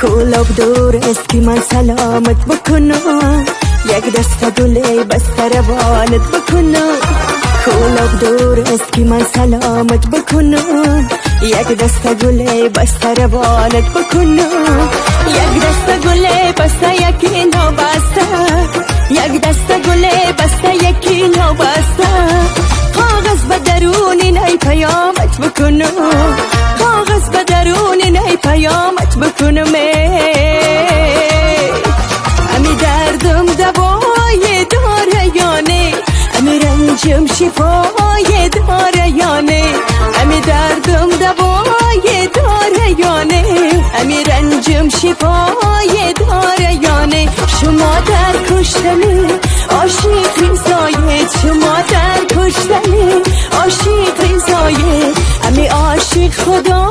کلاب دور است که من سلامت بکنم، یک دست گله بسته روانت بکنم. کلاب دور است که من سلامت بکنم، یک دست گله بسته روانت بکنم. یک دست گله بسته یکی نابسته، یک دست گله بسته یکی نابسته. کاغذ به درونی نی پیامت بکنم، کاغذ به درونی نی پیامت بکنم. امی دردم دوای داره یا نه، امی رنجم شفای داره یا نه. امی دردم دوای داره یا نه، امی رنجم شفای داره یا نه. شما در کشتنی عاشقی زاید، شما در کشتنی عاشقی زاید. امی عاشق خدا